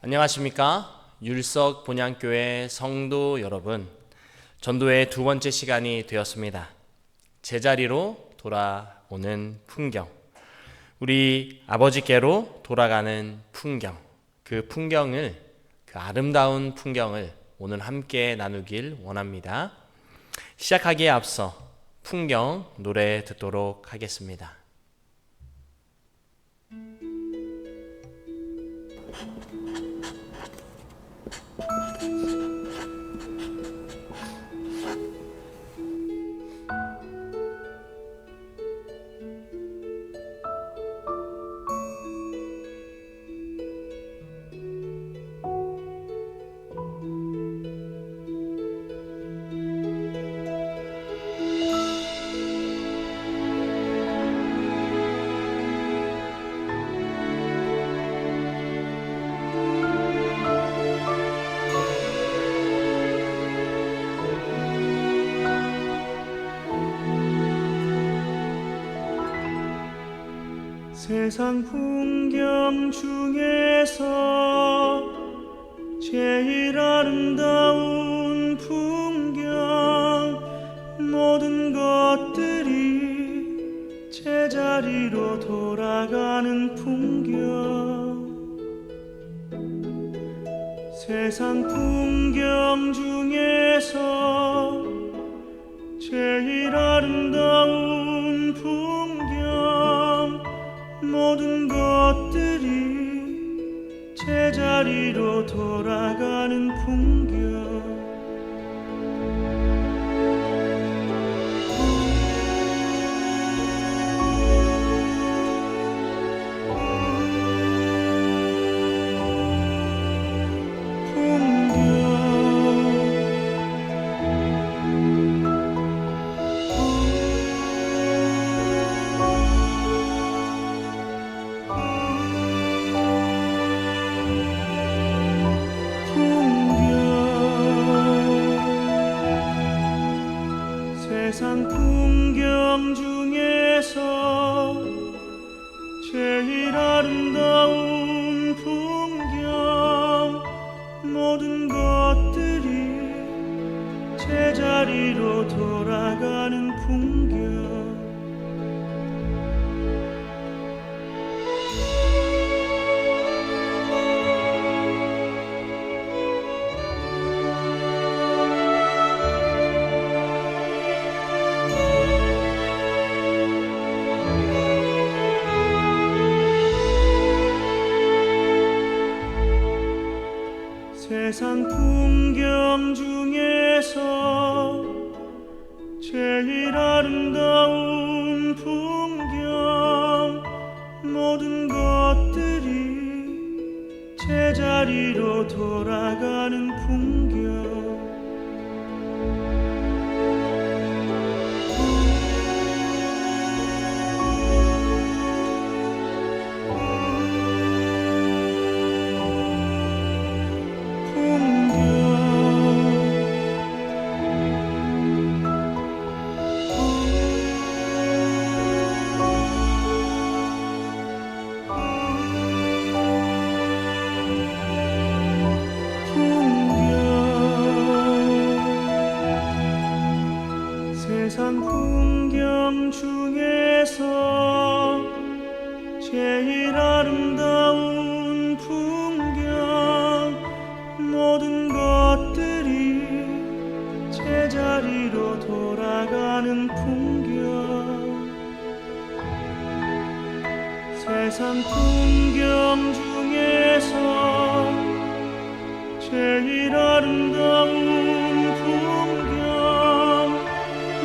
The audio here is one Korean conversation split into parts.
안녕하십니까? 율석 본향교회 성도 여러분, 전도의 두 번째 시간이 되었습니다. 제자리로 돌아오는 풍경, 우리 아버지께로 돌아가는 풍경, 그 아름다운 풍경을 오늘 함께 나누길 원합니다. 시작하기에 앞서 풍경 노래 듣도록 하겠습니다. 세상 풍경 중에서 제일 아름다운 풍경, 모든 것들이 제자리로 돌아가는 풍경. 세상 풍경 중에서 제일 아름다운 풍경, 모든 것들이 제자리로 돌아가는 풍경. 세상 풍경 중에서 제일 아름다운 풍경, 모든 것들이 제자리로 돌아가는 풍경. 세상 풍경 중에서 제일 아름다운 풍경, 모든 것들이 제자리로 돌아가는 풍경. 세상 풍경 중에서 제일 아름다운 풍경, 모든 것들이 제자리로 돌아가는 풍경. 세상 풍경 중에서 제일 아름다운 풍경,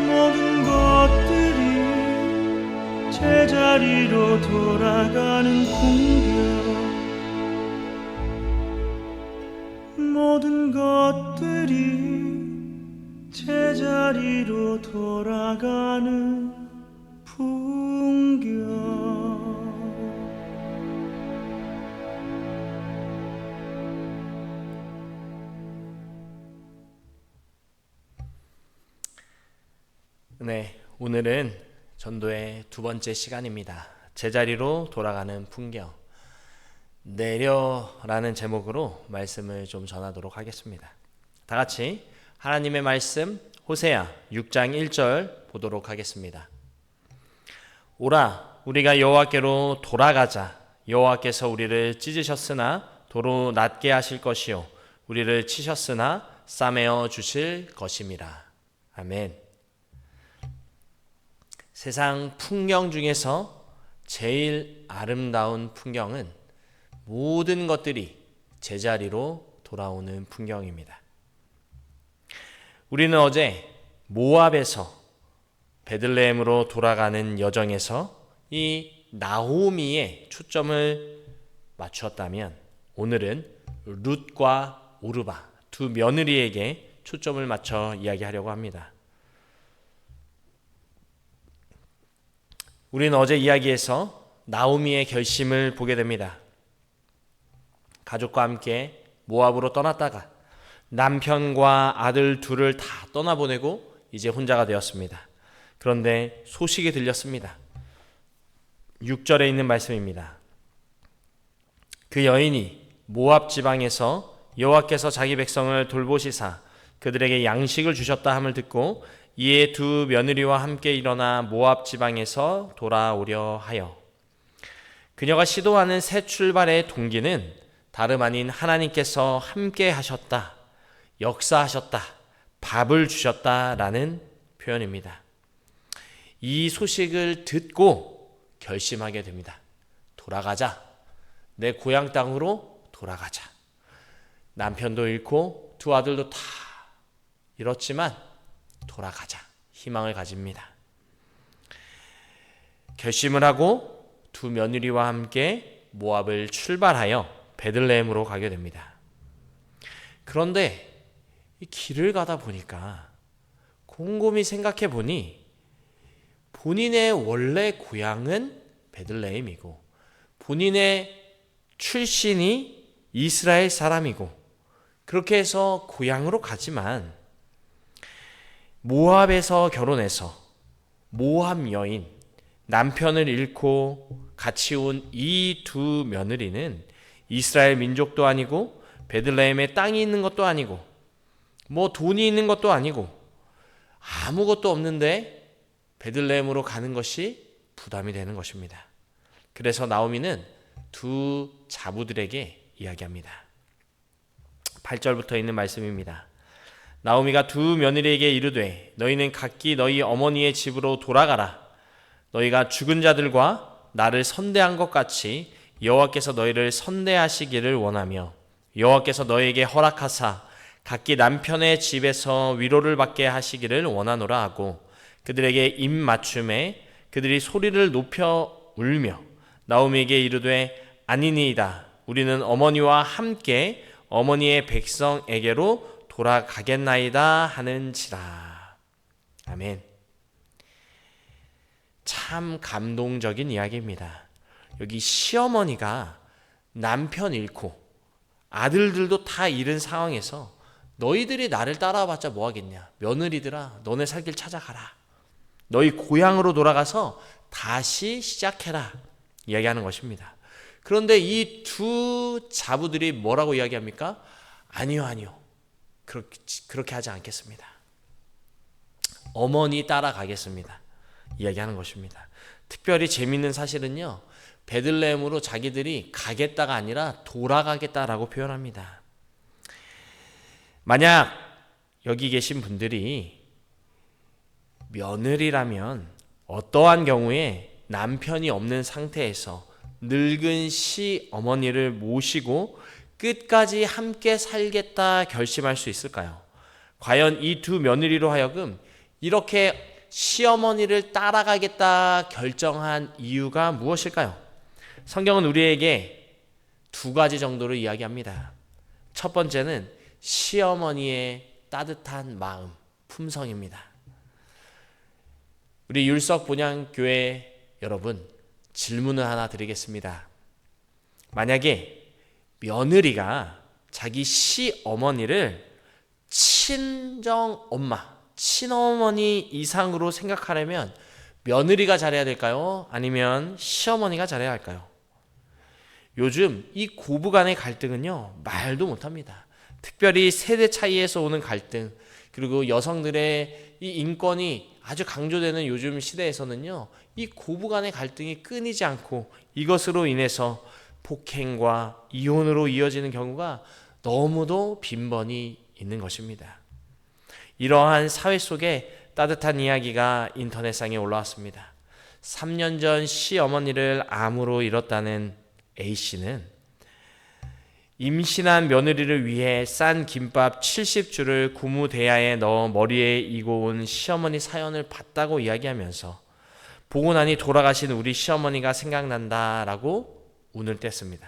모든 것들이 제자리로 돌아가는 풍경. 모든 것들이 제자리로 돌아가는 풍경. 네, 오늘은 전도의 두 번째 시간입니다. 제자리로 돌아가는 풍경. 내려라는 제목으로 말씀을 좀 전하도록 하겠습니다. 다 같이 하나님의 말씀 호세아 6장 1절 보도록 하겠습니다. 오라 우리가 여호와께로 돌아가자. 여호와께서 우리를 찢으셨으나 도로 낮게 하실 것이요 우리를 치셨으나 싸매어 주실 것임이라. 아멘. 세상 풍경 중에서 제일 아름다운 풍경은 모든 것들이 제자리로 돌아오는 풍경입니다. 우리는 어제 모압에서 베들레헴으로 돌아가는 여정에서 이 나오미의 초점을 맞추었다면 오늘은 룻과 오르바 두 며느리에게 초점을 맞춰 이야기하려고 합니다. 우리는 어제 이야기에서 나오미의 결심을 보게 됩니다. 가족과 함께 모압으로 떠났다가 남편과 아들 둘을 다 떠나보내고 이제 혼자가 되었습니다. 그런데 소식이 들렸습니다. 6절에 있는 말씀입니다. 그 여인이 모압 지방에서 여호와께서 자기 백성을 돌보시사 그들에게 양식을 주셨다 함을 듣고 이에 두 며느리와 함께 일어나 모압 지방에서 돌아오려 하여. 그녀가 시도하는 새 출발의 동기는 다름 아닌 하나님께서 함께 하셨다, 역사하셨다, 밥을 주셨다라는 표현입니다. 이 소식을 듣고 결심하게 됩니다. 돌아가자. 내 고향 땅으로 돌아가자. 남편도 잃고 두 아들도 다 잃었지만 돌아가자. 희망을 가집니다. 결심을 하고 두 며느리와 함께 모압을 출발하여 베들레헴으로 가게 됩니다. 그런데 이 길을 가다 보니까 곰곰이 생각해 보니 본인의 원래 고향은 베들레헴이고 본인의 출신이 이스라엘 사람이고 그렇게 해서 고향으로 가지만 모압에서 결혼해서 모압 여인 남편을 잃고 같이 온 이 두 며느리는 이스라엘 민족도 아니고 베들레헴에 땅이 있는 것도 아니고 뭐 돈이 있는 것도 아니고 아무것도 없는데 베들레헴으로 가는 것이 부담이 되는 것입니다. 그래서 나오미는 두 자부들에게 이야기합니다. 8절부터 있는 말씀입니다. 나오미가 두 며느리에게 이르되 너희는 각기 너희 어머니의 집으로 돌아가라. 너희가 죽은 자들과 나를 선대한 것 같이 여호와께서 너희를 선대하시기를 원하며 여호와께서 너희에게 허락하사 각기 남편의 집에서 위로를 받게 하시기를 원하노라 하고 그들에게 입 맞춤에 그들이 소리를 높여 울며 나오미에게 이르되 아니니이다. 우리는 어머니와 함께 어머니의 백성에게로 돌아가겠나이다 하는지라. 아멘. 참 감동적인 이야기입니다. 여기 시어머니가 남편 잃고 아들들도 다 잃은 상황에서 너희들이 나를 따라와봤자 뭐하겠냐. 며느리들아 너네 살 길 찾아가라. 너희 고향으로 돌아가서 다시 시작해라. 이야기하는 것입니다. 그런데 이 두 자부들이 뭐라고 이야기합니까? 아니요. 그렇게 하지 않겠습니다. 어머니 따라가겠습니다. 이야기하는 것입니다. 특별히 재미있는 사실은요. 베들레헴으로 자기들이 가겠다가 아니라 돌아가겠다라고 표현합니다. 만약 여기 계신 분들이 며느리라면 어떠한 경우에 남편이 없는 상태에서 늙은 시어머니를 모시고 끝까지 함께 살겠다 결심할 수 있을까요? 과연 이 두 며느리로 하여금 이렇게 시어머니를 따라가겠다 결정한 이유가 무엇일까요? 성경은 우리에게 두 가지 정도로 이야기합니다. 첫 번째는 시어머니의 따뜻한 마음, 품성입니다. 우리 율석본향교회 여러분, 질문을 하나 드리겠습니다. 만약에 며느리가 자기 시어머니를 친정 엄마, 친어머니 이상으로 생각하려면 며느리가 잘해야 될까요? 아니면 시어머니가 잘해야 할까요? 요즘 이 고부 간의 갈등은요, 말도 못합니다. 특별히 세대 차이에서 오는 갈등, 그리고 여성들의 이 인권이 아주 강조되는 요즘 시대에서는요, 이 고부 간의 갈등이 끊이지 않고 이것으로 인해서 폭행과 이혼으로 이어지는 경우가 너무도 빈번히 있는 것입니다. 이러한 사회 속에 따뜻한 이야기가 인터넷상에 올라왔습니다. 3년 전 시어머니를 암으로 잃었다는 A씨는 임신한 며느리를 위해 싼 김밥 70줄을 고무대야에 넣어 머리에 이고 온 시어머니 사연을 봤다고 이야기하면서 보고 나니 돌아가신 우리 시어머니가 생각난다라고 운을 뗐습니다.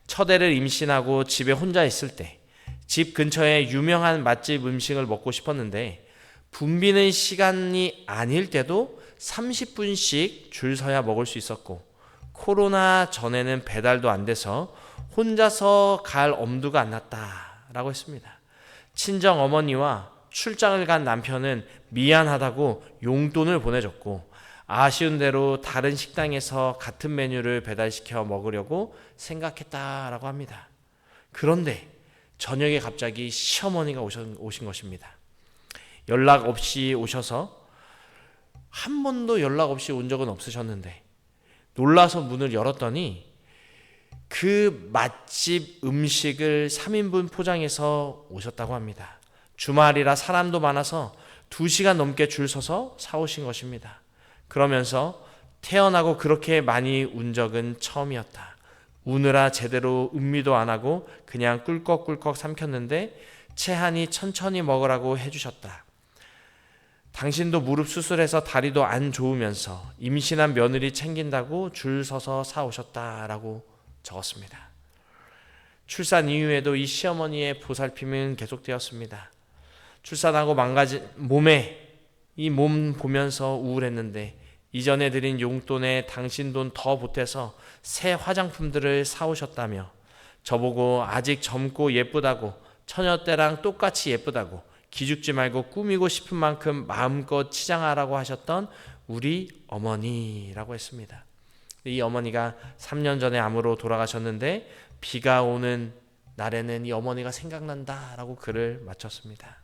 첫애를 임신하고 집에 혼자 있을 때 집 근처에 유명한 맛집 음식을 먹고 싶었는데 붐비는 시간이 아닐 때도 30분씩 줄 서야 먹을 수 있었고, 코로나 전에는 배달도 안 돼서 혼자서 갈 엄두가 안 났다라고 했습니다. 친정 어머니와 출장을 간 남편은 미안하다고 용돈을 보내줬고, 아쉬운 대로 다른 식당에서 같은 메뉴를 배달시켜 먹으려고 생각했다라고 합니다. 그런데 저녁에 갑자기 시어머니가 오신 것입니다. 연락 없이 오셔서 한 번도 연락 없이 온 적은 없으셨는데 놀라서 문을 열었더니 그 맛집 음식을 3인분 포장해서 오셨다고 합니다. 주말이라 사람도 많아서 2시간 넘게 줄 서서 사오신 것입니다. 그러면서 태어나고 그렇게 많이 운 적은 처음이었다. 우느라 제대로 음미도 안 하고 그냥 꿀꺽꿀꺽 삼켰는데 채한이 천천히 먹으라고 해주셨다. 당신도 무릎 수술해서 다리도 안 좋으면서 임신한 며느리 챙긴다고 줄 서서 사오셨다라고 적었습니다. 출산 이후에도 이 시어머니의 보살핌은 계속되었습니다. 출산하고 망가진 몸에 이 몸 보면서 우울했는데 이전에 드린 용돈에 당신 돈 더 보태서 새 화장품들을 사오셨다며 저보고 아직 젊고 예쁘다고, 처녀 때랑 똑같이 예쁘다고, 기죽지 말고 꾸미고 싶은 만큼 마음껏 치장하라고 하셨던 우리 어머니라고 했습니다. 이 어머니가 3년 전에 암으로 돌아가셨는데 비가 오는 날에는 이 어머니가 생각난다라고 글을 마쳤습니다.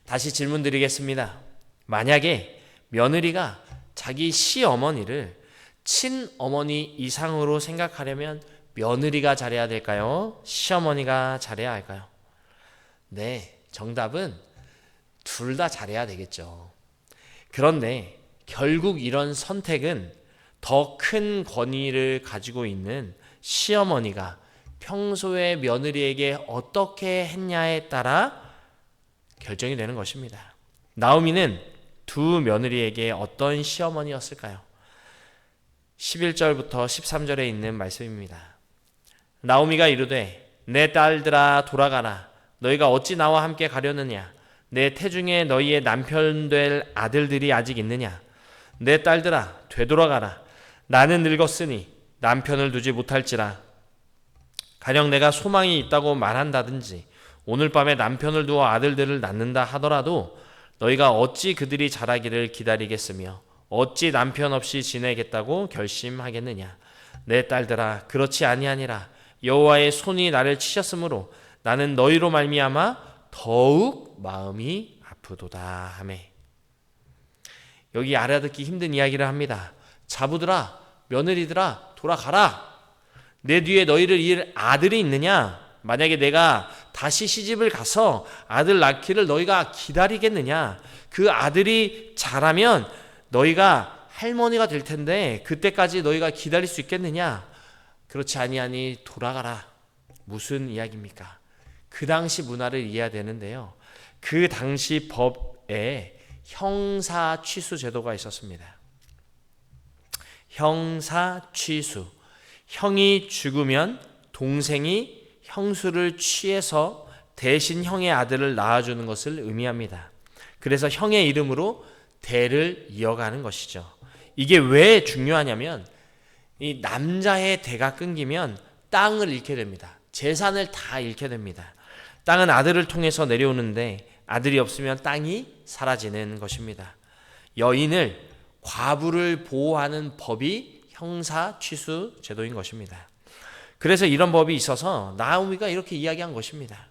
다시 질문 드리겠습니다. 만약에 며느리가 자기 시어머니를 친어머니 이상으로 생각하려면 며느리가 잘해야 될까요? 시어머니가 잘해야 할까요? 네, 정답은 둘 다 잘해야 되겠죠. 그런데 결국 이런 선택은 더 큰 권위를 가지고 있는 시어머니가 평소에 며느리에게 어떻게 했냐에 따라 결정이 되는 것입니다. 나오미는 두 며느리에게 어떤 시어머니였을까요? 11절부터 13절에 있는 말씀입니다. 나오미가 이르되 내 딸들아 돌아가라. 너희가 어찌 나와 함께 가려느냐? 내 태중에 너희의 남편 될 아들들이 아직 있느냐? 내 딸들아 되돌아가라. 나는 늙었으니 남편을 두지 못할지라. 가령 내가 소망이 있다고 말한다든지 오늘 밤에 남편을 두어 아들들을 낳는다 하더라도 너희가 어찌 그들이 자라기를 기다리겠으며 어찌 남편 없이 지내겠다고 결심하겠느냐? 내 딸들아 그렇지 아니하니라. 여호와의 손이 나를 치셨으므로 나는 너희로 말미암아 더욱 마음이 아프도다 하매. 여기 알아듣기 힘든 이야기를 합니다. 자부들아 며느리들아 돌아가라. 내 뒤에 너희를 이을 아들이 있느냐? 만약에 내가 다시 시집을 가서 아들 낳기를 너희가 기다리겠느냐? 그 아들이 자라면 너희가 할머니가 될 텐데 그때까지 너희가 기다릴 수 있겠느냐? 그렇지 아니하니 돌아가라. 무슨 이야기입니까? 그 당시 문화를 이해해야 되는데요. 그 당시 법에 형사 취수 제도가 있었습니다. 형사 취수. 형이 죽으면 동생이 형수를 취해서 대신 형의 아들을 낳아주는 것을 의미합니다. 그래서 형의 이름으로 대를 이어가는 것이죠. 이게 왜 중요하냐면 이 남자의 대가 끊기면 땅을 잃게 됩니다. 재산을 다 잃게 됩니다. 땅은 아들을 통해서 내려오는데 아들이 없으면 땅이 사라지는 것입니다. 여인을 과부를 보호하는 법이 형사 취수 제도인 것입니다. 그래서 이런 법이 있어서 나오미가 이렇게 이야기한 것입니다.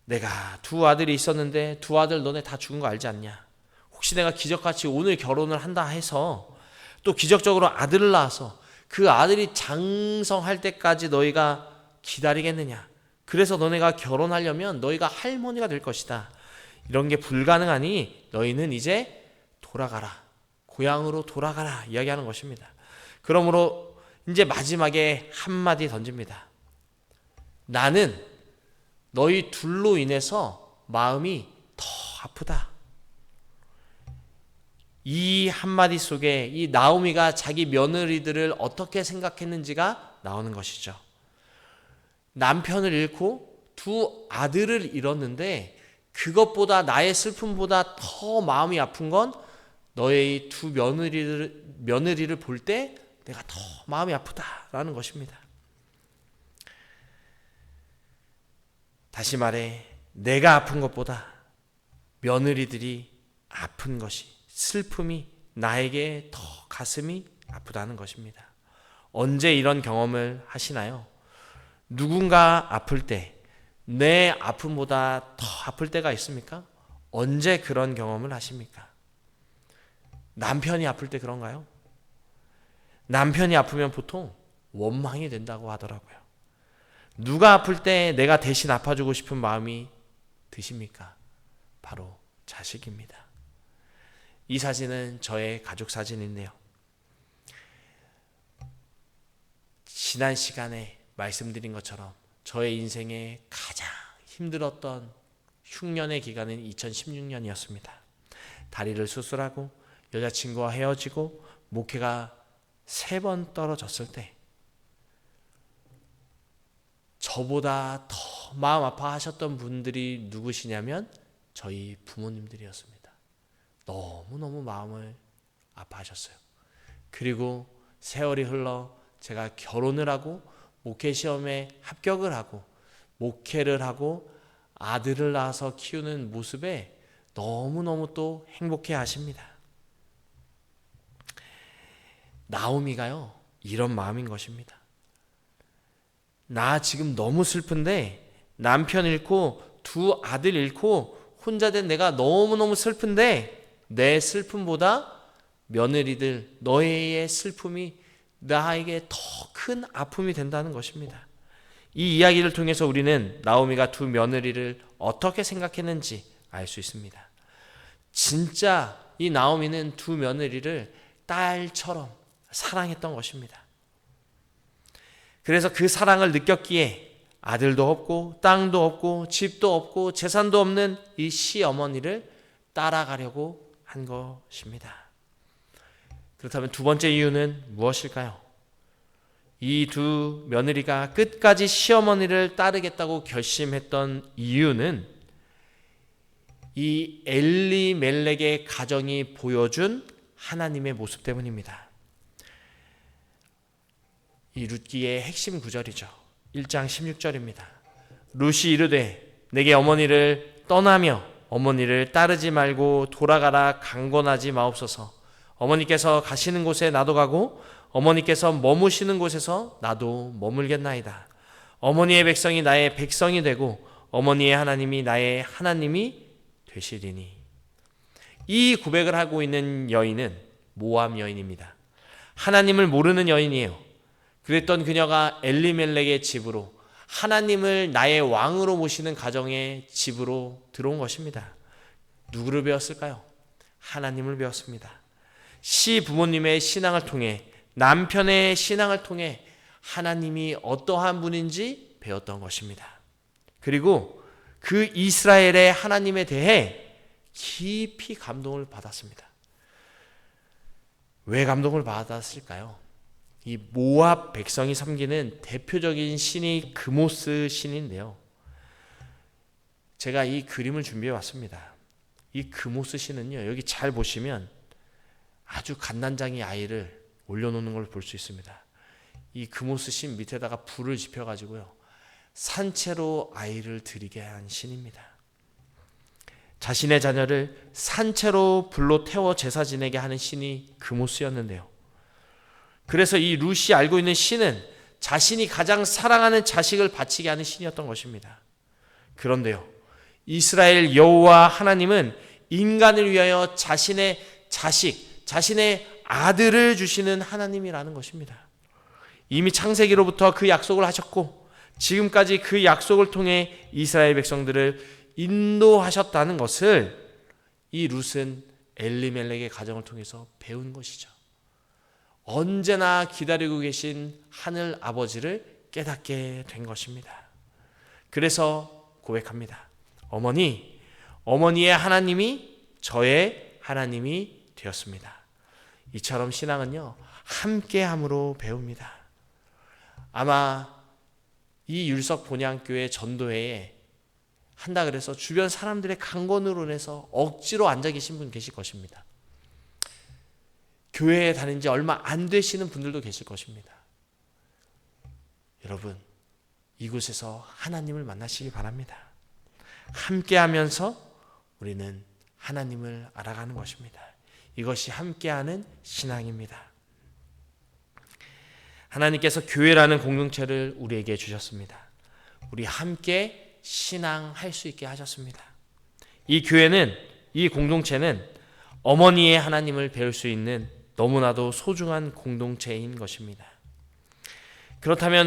내가 두 아들이 있었는데 두 아들 너네 다 죽은 거 알지 않냐? 혹시 내가 기적같이 오늘 결혼을 한다 해서 또 기적적으로 아들을 낳아서 그 아들이 장성할 때까지 너희가 기다리겠느냐? 그래서 너네가 결혼하려면 너희가 할머니가 될 것이다. 이런 게 불가능하니 너희는 이제 돌아가라. 고향으로 돌아가라. 이야기하는 것입니다. 그러므로 이제 마지막에 한마디 던집니다. 나는 너희 둘로 인해서 마음이 더 아프다. 이 한마디 속에 이 나오미가 자기 며느리들을 어떻게 생각했는지가 나오는 것이죠. 남편을 잃고 두 아들을 잃었는데 그것보다 나의 슬픔보다 더 마음이 아픈 건 너의 두 며느리를 볼 때 내가 더 마음이 아프다라는 것입니다. 다시 말해 내가 아픈 것보다 며느리들이 아픈 것이 슬픔이 나에게 더 가슴이 아프다는 것입니다. 언제 이런 경험을 하시나요? 누군가 아플 때 내 아픔보다 더 아플 때가 있습니까? 언제 그런 경험을 하십니까? 남편이 아플 때 그런가요? 남편이 아프면 보통 원망이 된다고 하더라고요. 누가 아플 때 내가 대신 아파주고 싶은 마음이 드십니까? 바로 자식입니다. 이 사진은 저의 가족 사진인데요. 지난 시간에 말씀드린 것처럼 저의 인생에 가장 힘들었던 흉년의 기간은 2016년이었습니다. 다리를 수술하고 여자친구와 헤어지고 목회가 3번 떨어졌을 때 저보다 더 마음 아파하셨던 분들이 누구시냐면 저희 부모님들이었습니다. 너무너무 마음을 아파하셨어요. 그리고 세월이 흘러 제가 결혼을 하고 목회 시험에 합격을 하고 목회를 하고 아들을 낳아서 키우는 모습에 너무너무 또 행복해 하십니다. 나오미가요, 이런 마음인 것입니다. 나 지금 너무 슬픈데 남편 잃고 두 아들 잃고 혼자 된 내가 너무너무 슬픈데 내 슬픔보다 며느리들 너의 슬픔이 나에게 더 큰 아픔이 된다는 것입니다. 이 이야기를 통해서 우리는 나오미가 두 며느리를 어떻게 생각했는지 알 수 있습니다. 진짜 이 나오미는 두 며느리를 딸처럼 사랑했던 것입니다. 그래서 그 사랑을 느꼈기에 아들도 없고 땅도 없고 집도 없고 재산도 없는 이 시어머니를 따라가려고 한 것입니다. 그렇다면 두 번째 이유는 무엇일까요? 이 두 며느리가 끝까지 시어머니를 따르겠다고 결심했던 이유는 이 엘리멜렉의 가정이 보여준 하나님의 모습 때문입니다. 이 룻기의 핵심 구절이죠. 1장 16절입니다. 룻이 이르되 내게 어머니를 떠나며 어머니를 따르지 말고 돌아가라 강권하지 마옵소서. 어머니께서 가시는 곳에 나도 가고 어머니께서 머무시는 곳에서 나도 머물겠나이다. 어머니의 백성이 나의 백성이 되고 어머니의 하나님이 나의 하나님이 되시리니. 이 고백을 하고 있는 여인은 모압 여인입니다. 하나님을 모르는 여인이에요. 그랬던 그녀가 엘리멜렉의 집으로 하나님을 나의 왕으로 모시는 가정의 집으로 들어온 것입니다. 누구를 배웠을까요? 하나님을 배웠습니다. 시부모님의 신앙을 통해 남편의 신앙을 통해 하나님이 어떠한 분인지 배웠던 것입니다. 그리고 그 이스라엘의 하나님에 대해 깊이 감동을 받았습니다. 왜 감동을 받았을까요? 이 모압 백성이 섬기는 대표적인 신이 그모스 신인데요. 제가 이 그림을 준비해 왔습니다. 이 그모스 신은요, 여기 잘 보시면 아주 갓난장이 아이를 올려놓는 걸 볼 수 있습니다. 이 그모스 신 밑에다가 불을 지펴가지고요, 산채로 아이를 드리게 한 신입니다. 자신의 자녀를 산채로 불로 태워 제사 지내게 하는 신이 그모스였는데요. 그래서 이 룻이 알고 있는 신은 자신이 가장 사랑하는 자식을 바치게 하는 신이었던 것입니다. 그런데요, 이스라엘 여호와 하나님은 인간을 위하여 자신의 자식, 자신의 아들을 주시는 하나님이라는 것입니다. 이미 창세기로부터 그 약속을 하셨고 지금까지 그 약속을 통해 이스라엘 백성들을 인도하셨다는 것을 이 룻은 엘리멜렉의 가정을 통해서 배운 것이죠. 언제나 기다리고 계신 하늘 아버지를 깨닫게 된 것입니다. 그래서 고백합니다. 어머니의 하나님이 저의 하나님이 되었습니다. 이처럼 신앙은요, 함께함으로 배웁니다. 아마 이 율석 본향교회 전도회에 한다 그래서 주변 사람들의 강권으로 인해서 억지로 앉아 계신 분 계실 것입니다. 교회에 다닌 지 얼마 안 되시는 분들도 계실 것입니다. 여러분, 이곳에서 하나님을 만나시기 바랍니다. 함께하면서 우리는 하나님을 알아가는 것입니다. 이것이 함께하는 신앙입니다. 하나님께서 교회라는 공동체를 우리에게 주셨습니다. 우리 함께 신앙할 수 있게 하셨습니다. 이 교회는, 이 공동체는 어머니의 하나님을 배울 수 있는 너무나도 소중한 공동체인 것입니다. 그렇다면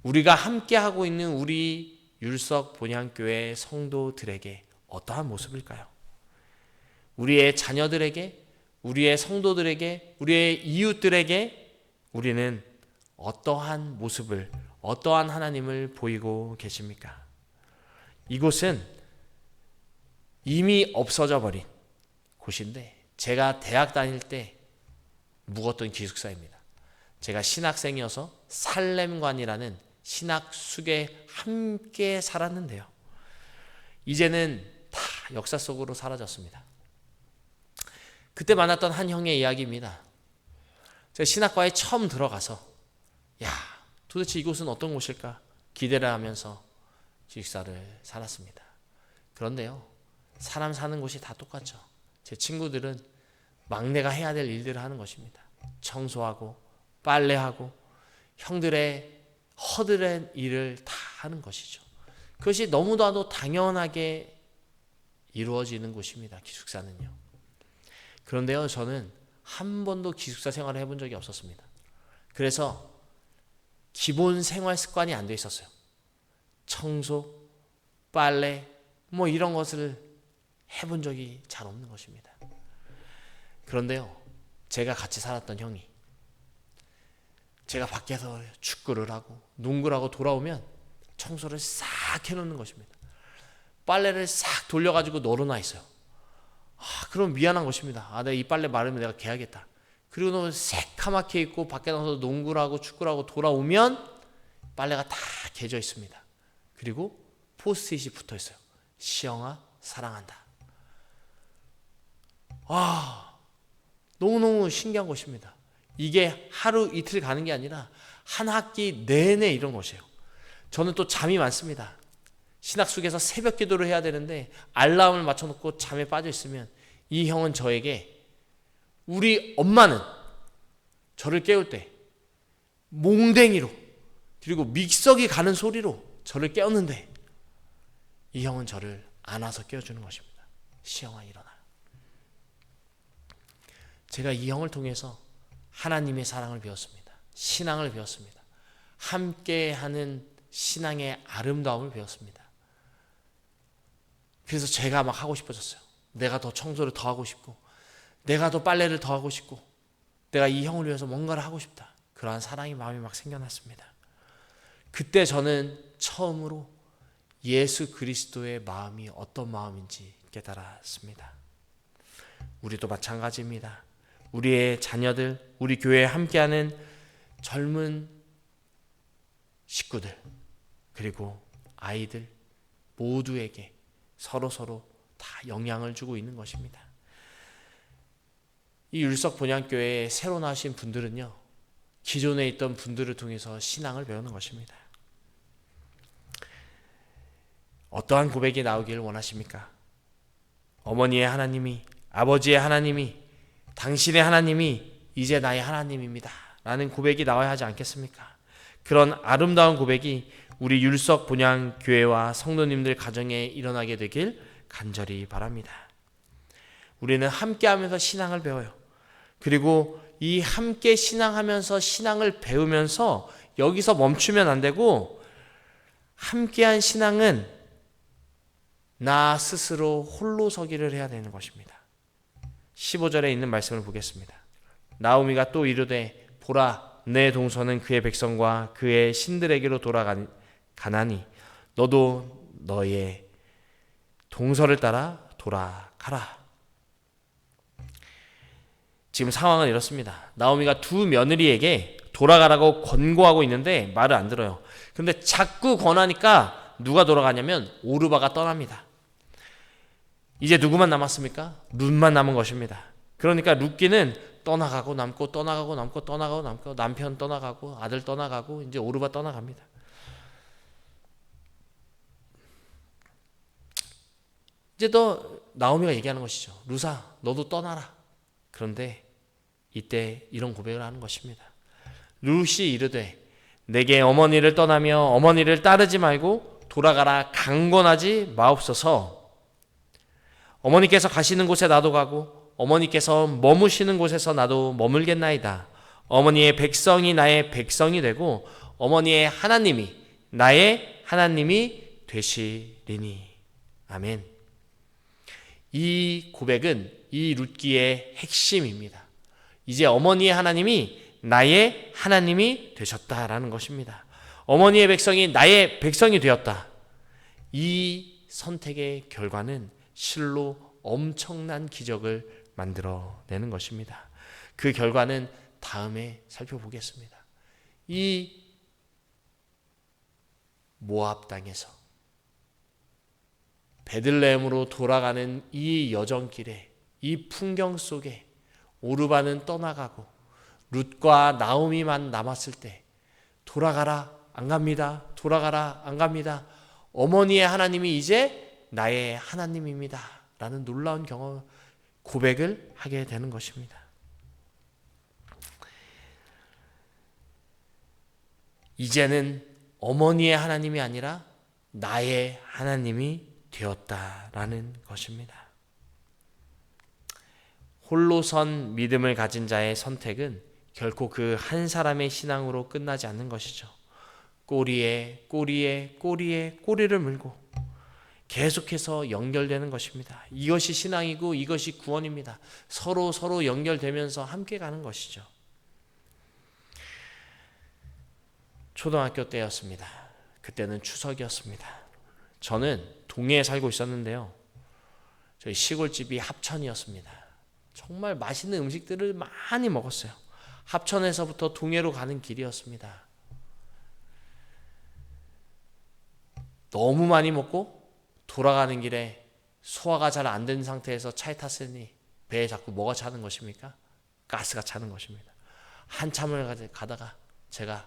우리가 함께하고 있는 우리 율석 본향교회 성도들에게 어떠한 모습일까요? 우리의 자녀들에게, 우리의 성도들에게, 우리의 이웃들에게 우리는 어떠한 모습을, 어떠한 하나님을 보이고 계십니까? 이곳은 이미 없어져 버린 곳인데 제가 대학 다닐 때 묵었던 기숙사입니다. 제가 신학생이어서 살렘관이라는 신학숙에 함께 살았는데요. 이제는 다 역사 속으로 사라졌습니다. 그때 만났던 한 형의 이야기입니다. 제가 신학과에 처음 들어가서 도대체 이곳은 어떤 곳일까 기대를 하면서 기숙사를 살았습니다. 그런데요, 사람 사는 곳이 다 똑같죠. 제 친구들은 막내가 해야 될 일들을 하는 것입니다. 청소하고 빨래하고 형들의 허드렛 일을 다 하는 것이죠. 그것이 너무나도 당연하게 이루어지는 곳입니다. 기숙사는요. 그런데요, 저는 한 번도 기숙사 생활을 해본 적이 없었습니다. 그래서 기본 생활 습관이 안 돼 있었어요. 청소, 빨래 이런 것을 해본 적이 잘 없는 것입니다. 그런데요, 제가 같이 살았던 형이 제가 밖에서 축구를 하고 농구를 하고 돌아오면 청소를 싹 해놓는 것입니다. 빨래를 싹 돌려가지고 널어놔 있어요. 그럼 미안한 것입니다. 내가 이 빨래 마르면 내가 개야겠다. 그리고 새카맣게 입고 밖에 나가서 농구를 하고 축구를 하고 돌아오면 빨래가 다 개져 있습니다. 그리고 포스트잇이 붙어 있어요. 시영아 사랑한다. 너무너무 신기한 것입니다. 이게 하루 이틀 가는 게 아니라 한 학기 내내 이런 것이에요. 저는 또 잠이 많습니다. 신학숙에서 새벽 기도를 해야 되는데 알람을 맞춰놓고 잠에 빠져 있으면 이 형은 저에게, 우리 엄마는 저를 깨울 때 몽댕이로 그리고 믹서기 가는 소리로 저를 깨웠는데 이 형은 저를 안아서 깨워주는 것입니다. 시영아 일어나. 제가 이 형을 통해서 하나님의 사랑을 배웠습니다. 신앙을 배웠습니다. 함께하는 신앙의 아름다움을 배웠습니다. 그래서 제가 막 하고 싶어졌어요. 내가 더 청소를 더 하고 싶고, 내가 더 빨래를 더 하고 싶고, 내가 이 형을 위해서 뭔가를 하고 싶다. 그러한 사랑의 마음이 막 생겨났습니다. 그때 저는 처음으로 예수 그리스도의 마음이 어떤 마음인지 깨달았습니다. 우리도 마찬가지입니다. 우리의 자녀들, 우리 교회에 함께하는 젊은 식구들, 그리고 아이들 모두에게 서로 다 영향을 주고 있는 것입니다. 이 율석 본향교회에 새로 나오신 분들은요, 기존에 있던 분들을 통해서 신앙을 배우는 것입니다. 어떠한 고백이 나오기를 원하십니까? 어머니의 하나님이, 아버지의 하나님이, 당신의 하나님이 이제 나의 하나님입니다 라는 고백이 나와야 하지 않겠습니까? 그런 아름다운 고백이 우리 율석 본향 교회와 성도님들 가정에 일어나게 되길 간절히 바랍니다. 우리는 함께하면서 신앙을 배워요. 그리고 이 함께 신앙하면서 신앙을 배우면서 여기서 멈추면 안 되고, 함께한 신앙은 나 스스로 홀로 서기를 해야 되는 것입니다. 15절에 있는 말씀을 보겠습니다. 나오미가 또 이르되 보라, 내 동서는 그의 백성과 그의 신들에게로 돌아가나니 너도 너의 동서를 따라 돌아가라. 지금 상황은 이렇습니다. 나오미가 두 며느리에게 돌아가라고 권고하고 있는데 말을 안 들어요. 근데 자꾸 권하니까 누가 돌아가냐면 오르바가 떠납니다. 이제 누구만 남았습니까? 룻만 남은 것입니다. 그러니까 룻기는 떠나가고 남고 떠나가고 남고 떠나가고 남고, 남편 떠나가고 아들 떠나가고 이제 오르바 떠나갑니다. 이제 나오미가 얘기하는 것이죠. 룻아, 너도 떠나라. 그런데 이때 이런 고백을 하는 것입니다. 룻이 이르되 내게 어머니를 떠나며 어머니를 따르지 말고 돌아가라 강권하지 마옵소서. 어머니께서 가시는 곳에 나도 가고 어머니께서 머무시는 곳에서 나도 머물겠나이다. 어머니의 백성이 나의 백성이 되고 어머니의 하나님이 나의 하나님이 되시리니. 아멘. 이 고백은 이 룻기의 핵심입니다. 이제 어머니의 하나님이 나의 하나님이 되셨다라는 것입니다. 어머니의 백성이 나의 백성이 되었다. 이 선택의 결과는 실로 엄청난 기적을 만들어내는 것입니다. 그 결과는 다음에 살펴보겠습니다. 이 모압 땅에서 베들레헴으로 돌아가는 이 여정길에, 이 풍경 속에 오르바는 떠나가고 룻과 나오미만 남았을 때 돌아가라 안 갑니다. 돌아가라 안 갑니다. 어머니의 하나님이 이제 나의 하나님입니다 라는 놀라운 경험, 고백을 하게 되는 것입니다. 이제는 어머니의 하나님이 아니라 나의 하나님이 되었다라는 것입니다. 홀로선 믿음을 가진 자의 선택은 결코 그 한 사람의 신앙으로 끝나지 않는 것이죠. 꼬리에 꼬리를 물고 계속해서 연결되는 것입니다. 이것이 신앙이고 이것이 구원입니다. 서로 연결되면서 함께 가는 것이죠. 초등학교 때였습니다. 그때는 추석이었습니다. 저는 동해에 살고 있었는데요. 저희 시골집이 합천이었습니다. 정말 맛있는 음식들을 많이 먹었어요. 합천에서부터 동해로 가는 길이었습니다. 너무 많이 먹고 돌아가는 길에 소화가 잘 안 된 상태에서 차에 탔으니 배에 자꾸 뭐가 차는 것입니까? 가스가 차는 것입니다. 한참을 가다가 제가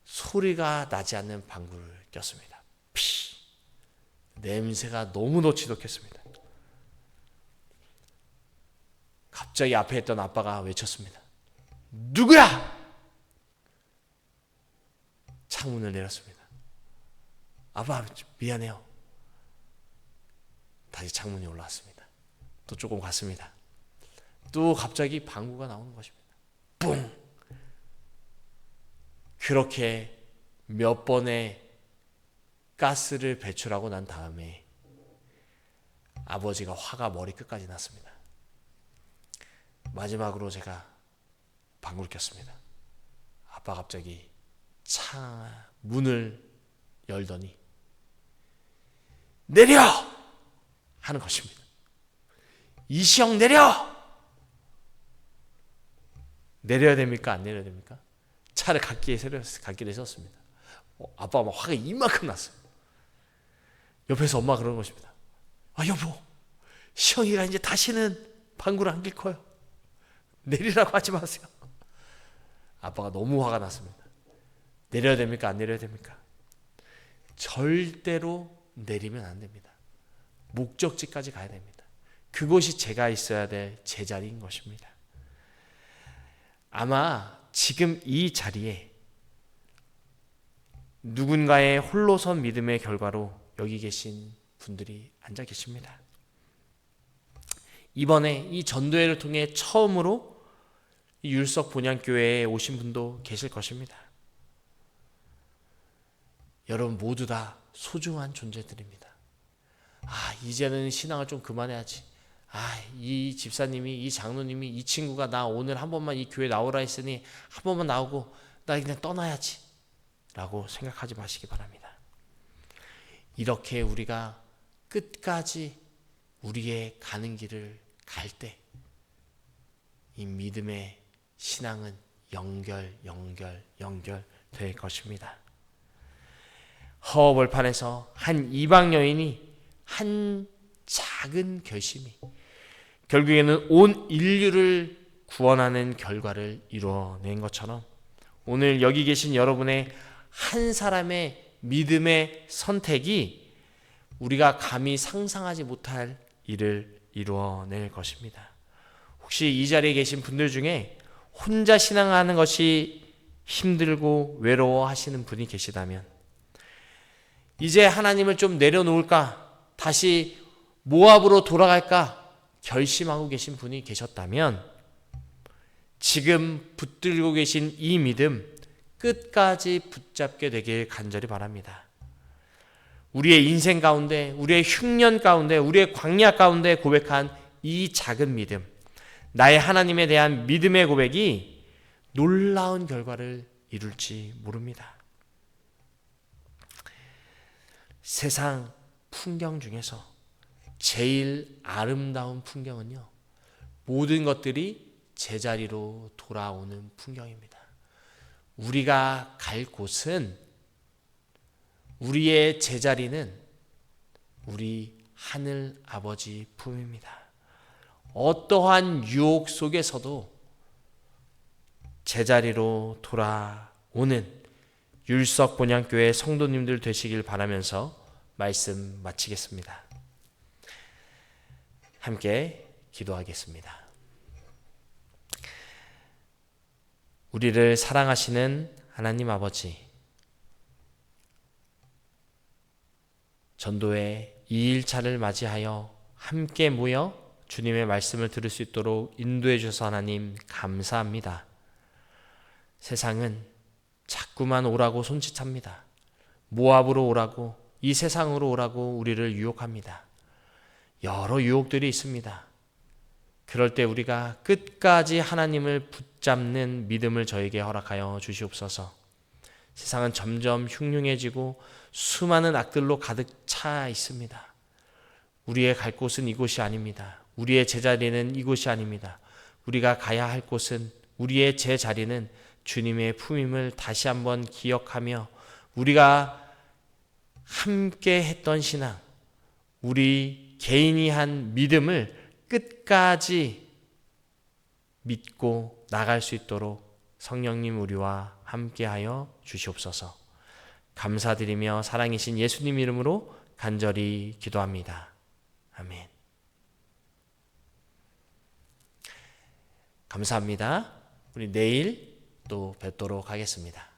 소리가 나지 않는 방구를 꼈습니다. 피! 냄새가 너무도 지독했습니다. 갑자기 앞에 있던 아빠가 외쳤습니다. 누구야? 창문을 내렸습니다. 아빠 미안해요. 다시 창문이 올라왔습니다. 또 조금 갔습니다. 또 갑자기 방구가 나오는 것입니다. 뿡! 그렇게 몇 번의 가스를 배출하고 난 다음에 아버지가 화가 머리끝까지 났습니다. 마지막으로 제가 방구를 꼈습니다. 아빠 갑자기 문을 열더니 내려! 하는 것입니다. 이시영 내려! 내려야 됩니까? 안 내려야 됩니까? 차를 갓길에 세웠습니다. 아빠가 막 화가 이만큼 났어요. 옆에서 엄마가 그러는 것입니다. 아 여보, 시영이가 이제 다시는 방구를 안 낄 거예요. 내리라고 하지 마세요. 아빠가 너무 화가 났습니다. 내려야 됩니까? 안 내려야 됩니까? 절대로 내리면 안 됩니다. 목적지까지 가야 됩니다. 그것이 제가 있어야 될 제자리인 것입니다. 아마 지금 이 자리에 누군가의 홀로선 믿음의 결과로 여기 계신 분들이 앉아 계십니다. 이번에 이 전도회를 통해 처음으로 이 율석 본향교회에 오신 분도 계실 것입니다. 여러분 모두 다 소중한 존재들입니다. 이제는 신앙을 좀 그만해야지. 이 집사님이, 이 장로님이, 이 친구가 나 오늘 한 번만 이 교회 나오라 했으니 한 번만 나오고 나 그냥 떠나야지 라고 생각하지 마시기 바랍니다. 이렇게 우리가 끝까지 우리의 가는 길을 갈 때 이 믿음의 신앙은 연결될 것입니다. 허허벌판에서 한 이방 여인이 한 작은 결심이 결국에는 온 인류를 구원하는 결과를 이루어낸 것처럼 오늘 여기 계신 여러분의 한 사람의 믿음의 선택이 우리가 감히 상상하지 못할 일을 이루어낼 것입니다. 혹시 이 자리에 계신 분들 중에 혼자 신앙하는 것이 힘들고 외로워하시는 분이 계시다면 이제 하나님을 좀 내려놓을까, 다시 모압으로 돌아갈까 결심하고 계신 분이 계셨다면 지금 붙들고 계신 이 믿음 끝까지 붙잡게 되길 간절히 바랍니다. 우리의 인생 가운데, 우리의 흉년 가운데, 우리의 광야 가운데 고백한 이 작은 믿음, 나의 하나님에 대한 믿음의 고백이 놀라운 결과를 이룰지 모릅니다. 세상 풍경 중에서 제일 아름다운 풍경은요, 모든 것들이 제자리로 돌아오는 풍경입니다. 우리가 갈 곳은, 우리의 제자리는 우리 하늘 아버지 품입니다. 어떠한 유혹 속에서도 제자리로 돌아오는 율석 본향교회 성도님들 되시길 바라면서 말씀 마치겠습니다. 함께 기도하겠습니다. 우리를 사랑하시는 하나님 아버지, 전도의 2일차를 맞이하여 함께 모여 주님의 말씀을 들을 수 있도록 인도해 주셔서 하나님 감사합니다. 세상은 자꾸만 오라고 손짓합니다. 모압으로 오라고, 이 세상으로 오라고 우리를 유혹합니다. 여러 유혹들이 있습니다. 그럴 때 우리가 끝까지 하나님을 붙잡는 믿음을 저에게 허락하여 주시옵소서. 세상은 점점 흉흉해지고 수많은 악들로 가득 차 있습니다. 우리의 갈 곳은 이곳이 아닙니다. 우리의 제자리는 이곳이 아닙니다. 우리가 가야 할 곳은, 우리의 제자리는 주님의 품임을 다시 한번 기억하며 우리가 함께 했던 신앙, 우리 개인이 한 믿음을 끝까지 믿고 나갈 수 있도록 성령님 우리와 함께하여 주시옵소서. 감사드리며 사랑이신 예수님 이름으로 간절히 기도합니다. 아멘. 감사합니다. 우리 내일 또 뵙도록 하겠습니다.